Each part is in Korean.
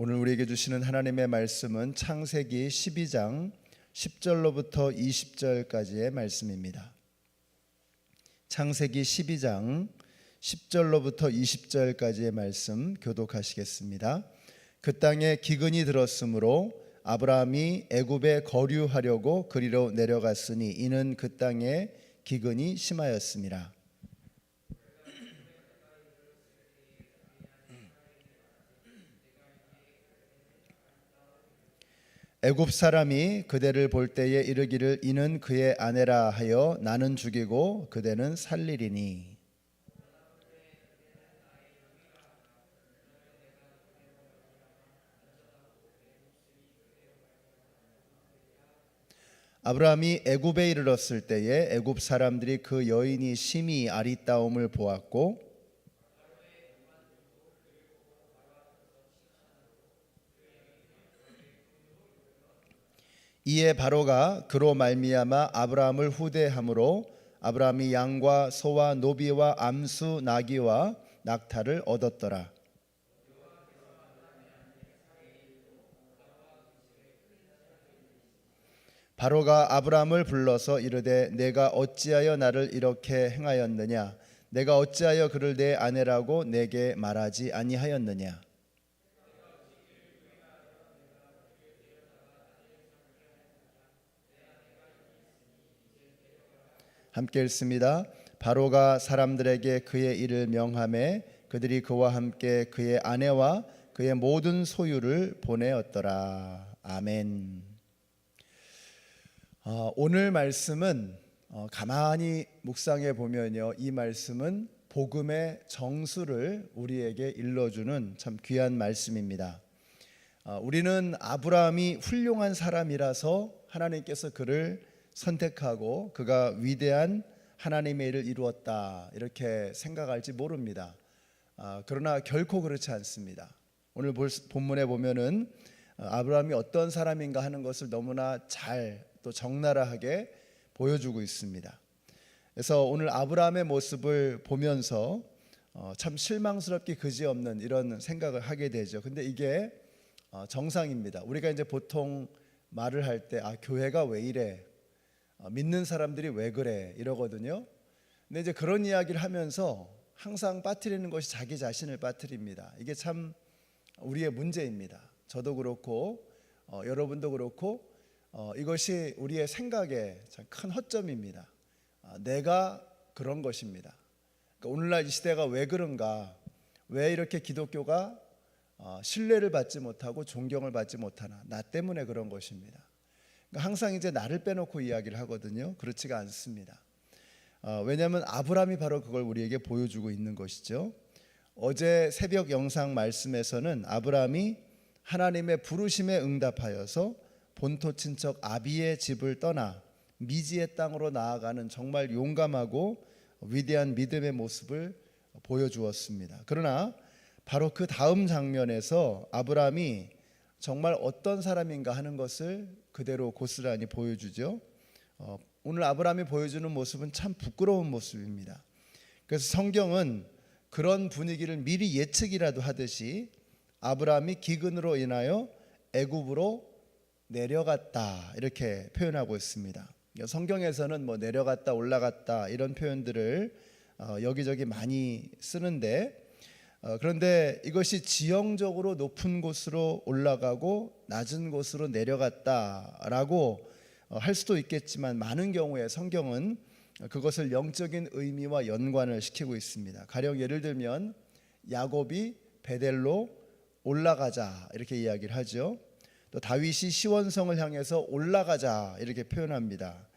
오늘 우리에게 주시는 하나님의 말씀은 창세기 12장 10절로부터 20절까지의 말씀입니다. 창세기 12장 10절로부터 20절까지의 말씀 교독하시겠습니다. 그 땅에 기근이 들었으므로 아브라함이 애굽에 거류하려고 그리로 내려갔으니 이는 그 땅에 기근이 심하였습니다. 애굽 사람이 그대를 볼 때에 이르기를 이는 그의 아내라 하여 나는 죽이고 그대는 살리리니 아브라함이 애굽에 이르렀을 때에 애굽 사람들이 그 여인이 심히 아리따움을 보았고 이에 바로가 그로 말미암아 아브라함을 후대함으로 아브라함이 양과 소와 노비와 암수 나귀와 낙타를 얻었더라. 바로가 아브라함을 불러서 이르되 내가 어찌하여 나를 이렇게 행하였느냐 내가 어찌하여 그를 내 아내라고 내게 말하지 아니하였느냐. 함께 읽습니다. 바로가 사람들에게 그의 일을 명하매 그들이 그와 함께 그의 아내와 그의 모든 소유를 보내었더라. 아멘. 오늘 말씀은 가만히 묵상해 보면요, 이 말씀은 복음의 정수를 우리에게 일러주는 참 귀한 말씀입니다. 우리는 아브라함이 훌륭한 사람이라서 하나님께서 그를 선택하고 그가 위대한 하나님의 일을 이루었다 이렇게 생각할지 모릅니다. 그러나 결코 그렇지 않습니다. 오늘 본문에 보면은 아브라함이 어떤 사람인가 하는 것을 너무나 잘 또 적나라하게 보여주고 있습니다. 그래서 오늘 아브라함의 모습을 보면서 참 실망스럽게 그지없는 이런 생각을 하게 되죠. 근데 이게 정상입니다. 우리가 이제 보통 말을 할 때 교회가 왜 이래? 믿는 사람들이 왜 그래? 이러거든요. 근데 이제 그런 이야기를 하면서 항상 빠뜨리는 것이 자기 자신을 빠뜨립니다. 이게 참 우리의 문제입니다. 저도 그렇고 여러분도 그렇고 이것이 우리의 생각에 참 큰 허점입니다. 내가 그런 것입니다. 그러니까 오늘날 이 시대가 왜 그런가? 왜 이렇게 기독교가 신뢰를 받지 못하고 존경을 받지 못하나? 나 때문에 그런 것입니다. 항상 이제 나를 빼놓고 이야기를 하거든요. 그렇지가 않습니다. 왜냐하면 아브라함이 바로 그걸 우리에게 보여주고 있는 것이죠. 어제 새벽 영상 말씀에서는 아브라함이 하나님의 부르심에 응답하여서 본토 친척 아비의 집을 떠나 미지의 땅으로 나아가는 정말 용감하고 위대한 믿음의 모습을 보여주었습니다. 그러나 바로 그 다음 장면에서 아브라함이 정말 어떤 사람인가 하는 것을 그대로 고스란히 보여주죠. 오늘 아브라함이 보여주는 모습은 참 부끄러운 모습입니다. 그래서 성경은 그런 분위기를 미리 예측이라도 하듯이 아브라함이 기근으로 인하여 애굽으로 내려갔다 이렇게 표현하고 있습니다. 성경에서는 뭐 내려갔다 올라갔다 이런 표현들을 여기저기 많이 쓰는데 그런데 이것이 지형적으로 높은 곳으로 올라가고 낮은 곳으로 내려갔다라고 할 수도 있겠지만 많은 경우에 성경은 그것을 영적인 의미와 연관을 시키고 있습니다. 가령 예를 들면 야곱이 베델로 올라가자 이렇게 이야기를 하죠. 또 다윗이 시원성을 향해서 올라가자 이렇게 표현합니다.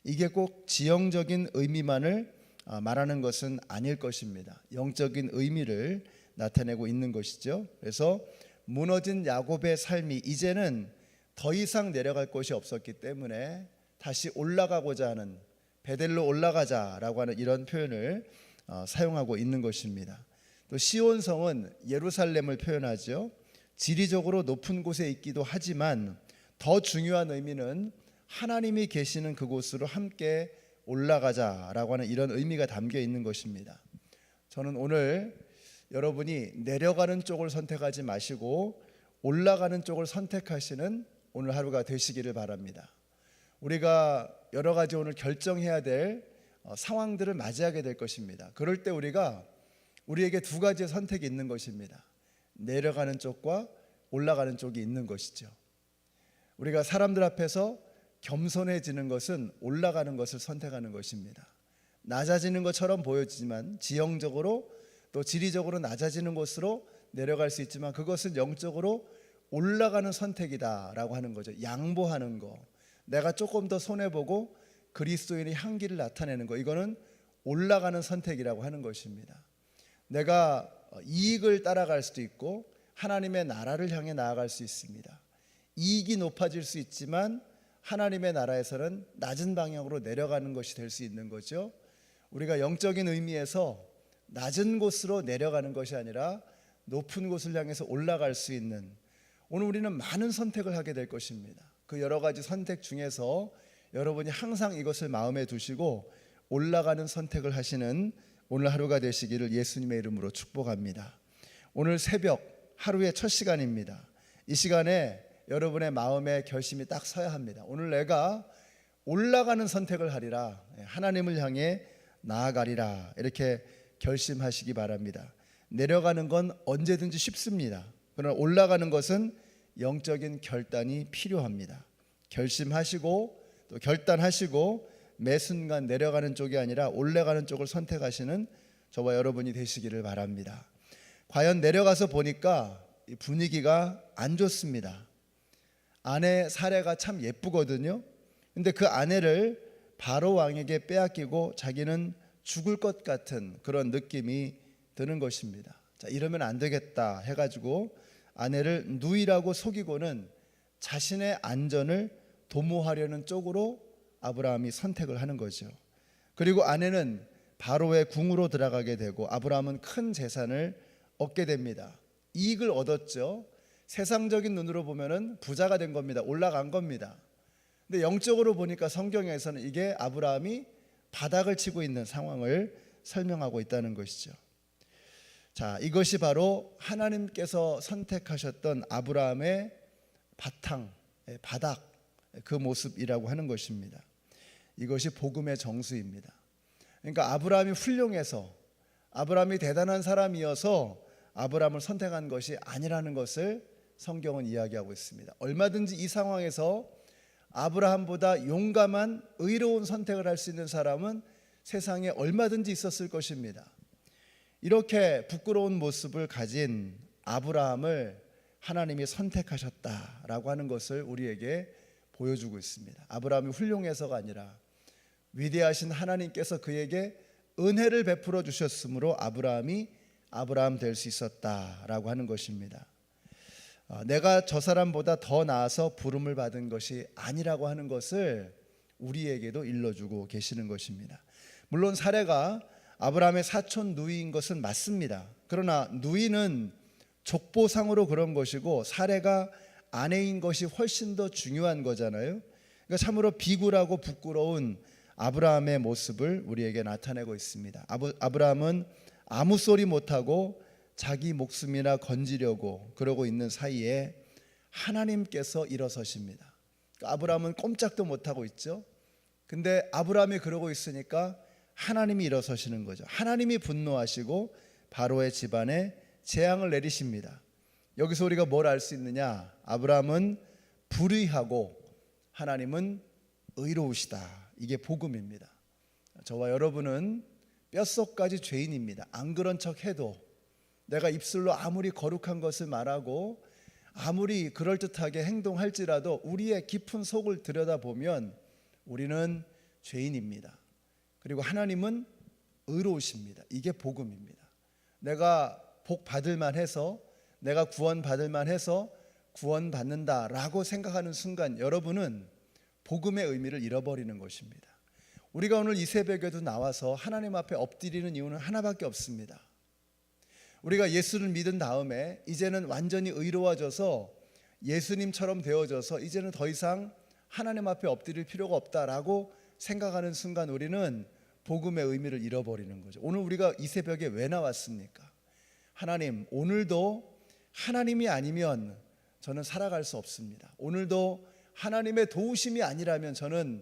이게 꼭 지형적인 의미만을 말하는 것은 아닐 것입니다. 영적인 의미를 나타내고 있는 것이죠. 그래서 무너진 야곱의 삶이 이제는 더 이상 내려갈 곳이 없었기 때문에 다시 올라가고자 하는 베델로 올라가자라고 하는 이런 표현을 사용하고 있는 것입니다. 또 시온성은 예루살렘을 표현하죠. 지리적으로 높은 곳에 있기도 하지만 더 중요한 의미는 하나님이 계시는 그곳으로 함께 올라가자라고 하는 이런 의미가 담겨 있는 것입니다. 저는 오늘 여러분이 내려가는 쪽을 선택하지 마시고 올라가는 쪽을 선택하시는 오늘 하루가 되시기를 바랍니다. 우리가 여러 가지 오늘 결정해야 될 상황들을 맞이하게 될 것입니다. 그럴 때 우리에게 두 가지의 선택이 있는 것입니다. 내려가는 쪽과 올라가는 쪽이 있는 것이죠. 우리가 사람들 앞에서 겸손해지는 것은 올라가는 것을 선택하는 것입니다. 낮아지는 것처럼 보여지지만 지형적으로 또 지리적으로 낮아지는 곳으로 내려갈 수 있지만 그것은 영적으로 올라가는 선택이다라고 하는 거죠. 양보하는 거, 내가 조금 더 손해보고 그리스도인의 향기를 나타내는 거, 이거는 올라가는 선택이라고 하는 것입니다. 내가 이익을 따라갈 수도 있고 하나님의 나라를 향해 나아갈 수 있습니다. 이익이 높아질 수 있지만 하나님의 나라에서는 낮은 방향으로 내려가는 것이 될 수 있는 거죠. 우리가 영적인 의미에서 낮은 곳으로 내려가는 것이 아니라 높은 곳을 향해서 올라갈 수 있는, 오늘 우리는 많은 선택을 하게 될 것입니다. 그 여러 가지 선택 중에서 여러분이 항상 이것을 마음에 두시고 올라가는 선택을 하시는 오늘 하루가 되시기를 예수님의 이름으로 축복합니다. 오늘 새벽 하루의 첫 시간입니다. 이 시간에 여러분의 마음에 결심이 딱 서야 합니다. 오늘 내가 올라가는 선택을 하리라, 하나님을 향해 나아가리라, 이렇게 결심하시기 바랍니다. 내려가는 건 언제든지 쉽습니다. 그러나 올라가는 것은 영적인 결단이 필요합니다. 결심하시고 또 결단하시고 매 순간 내려가는 쪽이 아니라 올라가는 쪽을 선택하시는 저와 여러분이 되시기를 바랍니다. 과연 내려가서 보니까 분위기가 안 좋습니다. 아내 사례가 참 예쁘거든요. 근데 그 아내를 바로 왕에게 빼앗기고 자기는 죽을 것 같은 그런 느낌이 드는 것입니다. 자, 이러면 안 되겠다 해가지고 아내를 누이라고 속이고는 자신의 안전을 도모하려는 쪽으로 아브라함이 선택을 하는 거죠. 그리고 아내는 바로의 궁으로 들어가게 되고 아브라함은 큰 재산을 얻게 됩니다. 이익을 얻었죠. 세상적인 눈으로 보면은 부자가 된 겁니다. 올라간 겁니다. 근데 영적으로 보니까 성경에서는 이게 아브라함이 바닥을 치고 있는 상황을 설명하고 있다는 것이죠. 자, 이것이 바로 하나님께서 선택하셨던 아브라함의 바탕, 바닥, 그 모습이라고 하는 것입니다. 이것이 복음의 정수입니다. 그러니까 아브라함이 훌륭해서, 아브라함이 대단한 사람이어서 아브라함을 선택한 것이 아니라는 것을 성경은 이야기하고 있습니다. 얼마든지 이 상황에서 아브라함보다 용감한 의로운 선택을 할 수 있는 사람은 세상에 얼마든지 있었을 것입니다. 이렇게 부끄러운 모습을 가진 아브라함을 하나님이 선택하셨다라고 하는 것을 우리에게 보여주고 있습니다. 아브라함이 훌륭해서가 아니라 위대하신 하나님께서 그에게 은혜를 베풀어 주셨으므로 아브라함이 아브라함 될 수 있었다라고 하는 것입니다. 내가 저 사람보다 더 나아서 부름을 받은 것이 아니라고 하는 것을 우리에게도 일러주고 계시는 것입니다. 물론 사례가 아브라함의 사촌 누이인 것은 맞습니다. 그러나 누이는 족보상으로 그런 것이고 사례가 아내인 것이 훨씬 더 중요한 거잖아요. 그러니까 참으로 비굴하고 부끄러운 아브라함의 모습을 우리에게 나타내고 있습니다. 아브라함은 아무 소리 못하고 자기 목숨이나 건지려고 그러고 있는 사이에 하나님께서 일어서십니다. 그러니까 아브라함은 꼼짝도 못하고 있죠. 근데 아브라함이 그러고 있으니까 하나님이 일어서시는 거죠. 하나님이 분노하시고 바로의 집안에 재앙을 내리십니다. 여기서 우리가 뭘 알 수 있느냐? 아브라함은 불의하고 하나님은 의로우시다. 이게 복음입니다. 저와 여러분은 뼛속까지 죄인입니다. 안 그런 척 해도, 내가 입술로 아무리 거룩한 것을 말하고 아무리 그럴듯하게 행동할지라도 우리의 깊은 속을 들여다보면 우리는 죄인입니다. 그리고 하나님은 의로우십니다. 이게 복음입니다. 내가 복 받을 만해서, 내가 구원 받을 만해서 구원 받는다라고 생각하는 순간 여러분은 복음의 의미를 잃어버리는 것입니다. 우리가 오늘 이 새벽에도 나와서 하나님 앞에 엎드리는 이유는 하나밖에 없습니다. 우리가 예수를 믿은 다음에 이제는 완전히 의로워져서 예수님처럼 되어져서 이제는 더 이상 하나님 앞에 엎드릴 필요가 없다라고 생각하는 순간 우리는 복음의 의미를 잃어버리는 거죠. 오늘 우리가 이 새벽에 왜 나왔습니까? 하나님, 오늘도 하나님이 아니면 저는 살아갈 수 없습니다. 오늘도 하나님의 도우심이 아니라면 저는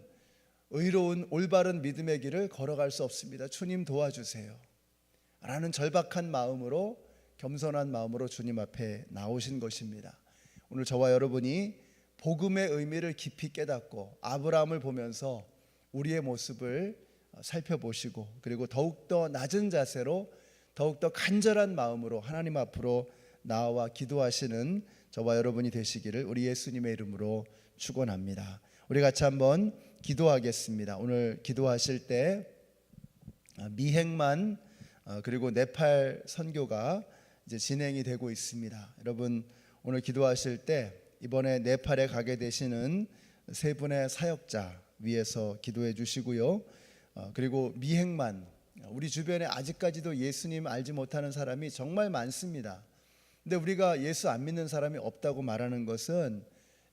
의로운 올바른 믿음의 길을 걸어갈 수 없습니다. 주님 도와주세요 라는 절박한 마음으로, 겸손한 마음으로 주님 앞에 나오신 것입니다. 오늘 저와 여러분이 복음의 의미를 깊이 깨닫고 아브라함을 보면서 우리의 모습을 살펴보시고, 그리고 더욱더 낮은 자세로 더욱더 간절한 마음으로 하나님 앞으로 나와 기도하시는 저와 여러분이 되시기를 우리 예수님의 이름으로 축원합니다. 우리 같이 한번 기도하겠습니다. 오늘 기도하실 때 미행만 그리고 네팔 선교가 이제 진행이 되고 있습니다. 여러분 오늘 기도하실 때 이번에 네팔에 가게 되시는 세 분의 사역자 위해서 기도해 주시고요. 그리고 미행만, 우리 주변에 아직까지도 예수님 알지 못하는 사람이 정말 많습니다. 근데 우리가 예수 안 믿는 사람이 없다고 말하는 것은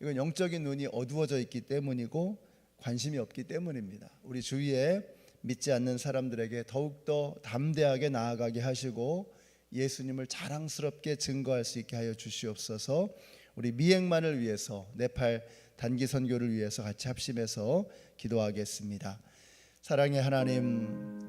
이건 영적인 눈이 어두워져 있기 때문이고 관심이 없기 때문입니다. 우리 주위에 믿지 않는 사람들에게 더욱더 담대하게 나아가게 하시고 예수님을 자랑스럽게 증거할 수 있게 하여 주시옵소서. 우리 미행만을 위해서, 네팔 단기 선교를 위해서 같이 합심해서 기도하겠습니다. 사랑의 하나님,